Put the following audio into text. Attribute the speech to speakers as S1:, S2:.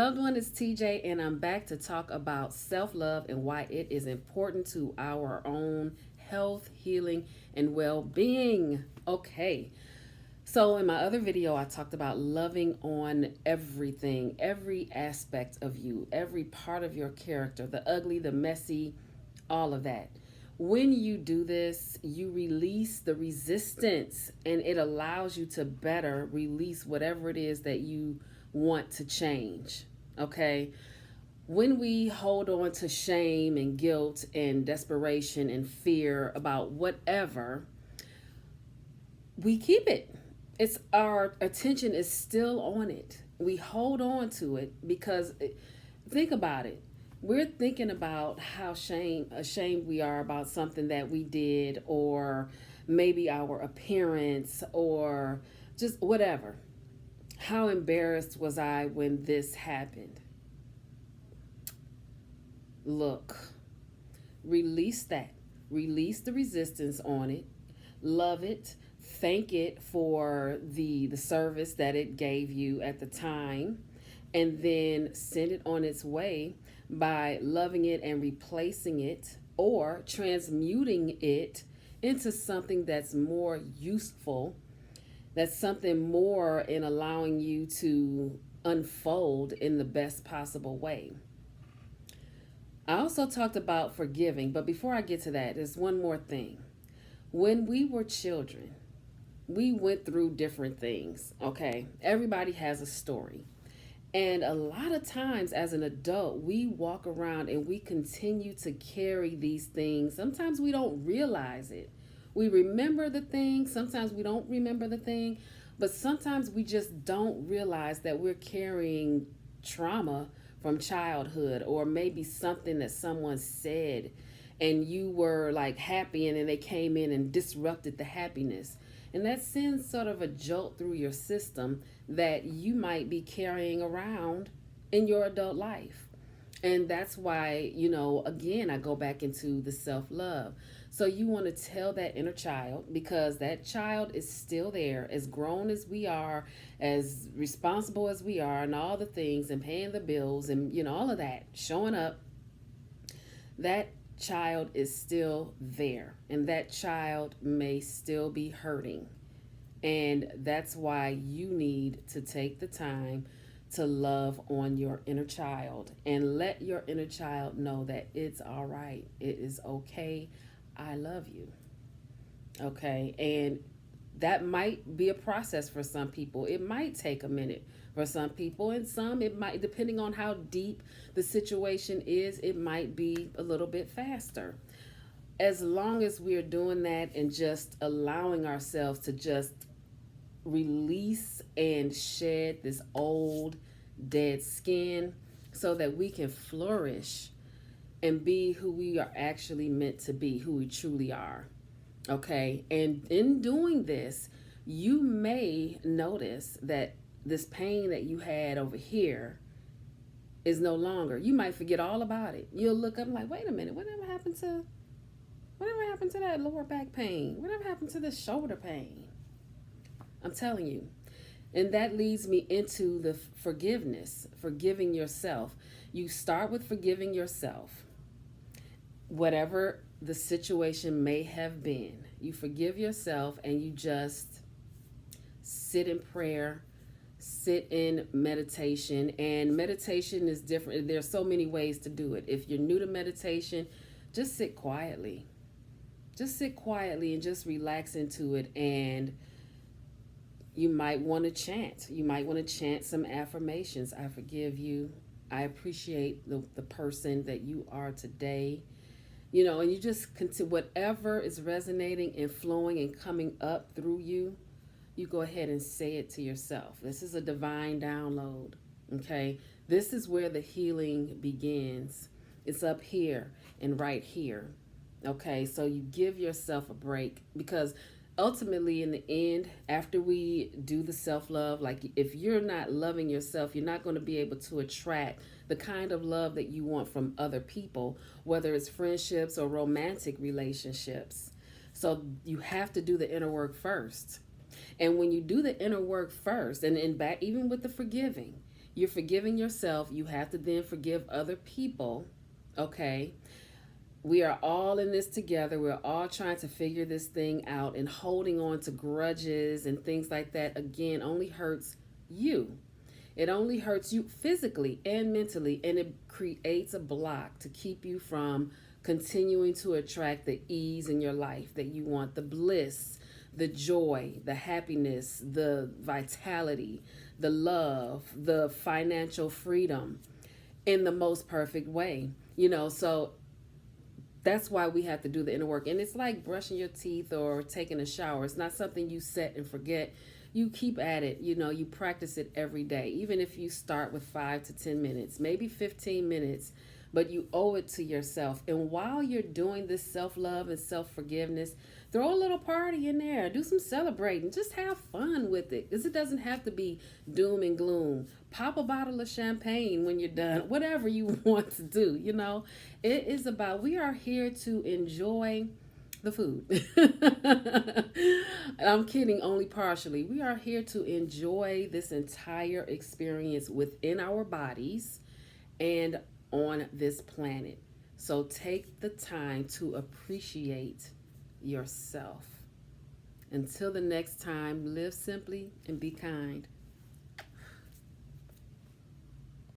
S1: Loved one is TJ, and I'm back to talk about self love and why it is important to our own health, healing, and well being. Okay, so in my other video, I talked about loving on everything, every aspect of you, every part of your character, the ugly, the messy, all of that. When you do this, you release the resistance and it allows you to better release whatever it is that you want to change. Okay? When we hold on to shame and guilt and desperation and fear about whatever, we keep it. It's our attention is still on it. We hold on to it because think about it. We're thinking about how ashamed we are about something that we did, or maybe our appearance, or just whatever. How embarrassed was I when this happened? Look, release that. Release the resistance on it. Love it. Thank it for the service that it gave you at the time, and then send it on its way by loving it and replacing it or transmuting it into something that's more useful, that's something more in allowing you to unfold in the best possible way. I also talked about forgiving, but before I get to that, there's one more thing. When we were children, we went through different things, okay? Everybody has a story. And a lot of times as an adult, we walk around and we continue to carry these things. Sometimes we don't realize it. We remember the thing, sometimes we don't remember the thing, but sometimes we just don't realize that we're carrying trauma from childhood, or maybe something that someone said and you were like happy and then they came in and disrupted the happiness. And that sends sort of a jolt through your system that you might be carrying around in your adult life. And that's why, again, I go back into the self love. So you want to tell that inner child, because that child is still there, as grown as we are, as responsible as we are, and all the things, and paying the bills, and, all of that, showing up. That child is still there, and that child may still be hurting. And that's why you need to take the time to love on your inner child and let your inner child know that it's all right. It is okay. I love you. Okay. And that might be a process for some people. It might take a minute for some people, and some it might, depending on how deep the situation is, it might be a little bit faster. As long as we're doing that and just allowing ourselves to just release and shed this old dead skin so that we can flourish and be who we are actually meant to be, who we truly are. Okay. And in doing this, you may notice that this pain that you had over here is no longer. You might forget all about it. You'll look up and like, wait a minute, whatever happened to that lower back pain? Whatever happened to this shoulder pain? I'm telling you. And that leads me into the forgiveness, forgiving yourself. You start with forgiving yourself. Whatever the situation may have been, you forgive yourself and you just sit in prayer, sit in meditation. And meditation is different. There's so many ways to do it. If you're new to meditation, just sit quietly. Just sit quietly and just relax into it. And you might want to chant. You might want to chant some affirmations. I forgive you. I appreciate the person that you are today. And you just continue, whatever is resonating and flowing and coming up through you, you go ahead and say it to yourself. This is a divine download, okay? This is where the healing begins. It's up here and right here, okay? So you give yourself a break, because ultimately in the end, after we do the self-love, like if you're not loving yourself, you're not going to be able to attract the kind of love that you want from other people, whether it's friendships or romantic relationships. So you have to do the inner work first. And when you do the inner work first, and in back, even with the forgiving, You're forgiving yourself. You have to then forgive other people. Okay. We are all in this together. We're all trying to figure this thing out, and holding on to grudges and things like that, again, only hurts you. It only hurts you physically and mentally, and it creates a block to keep you from continuing to attract the ease in your life that you want, the bliss, the joy, the happiness, the vitality, the love, the financial freedom in the most perfect way. So that's why we have to do the inner work. And it's like brushing your teeth or taking a shower. It's not something you set and forget. You keep at it. You practice it every day. Even if you start with 5 to 10 minutes, maybe 15 minutes, but you owe it to yourself. And while you're doing this self-love and self-forgiveness, throw a little party in there. Do some celebrating. Just have fun with it, because it doesn't have to be doom and gloom. Pop a bottle of champagne when you're done. Whatever you want to do, It is about, we are here to enjoy the food. I'm kidding only partially. We are here to enjoy this entire experience within our bodies and on this planet. So take the time to appreciate yourself. Until the next time, live simply and be kind.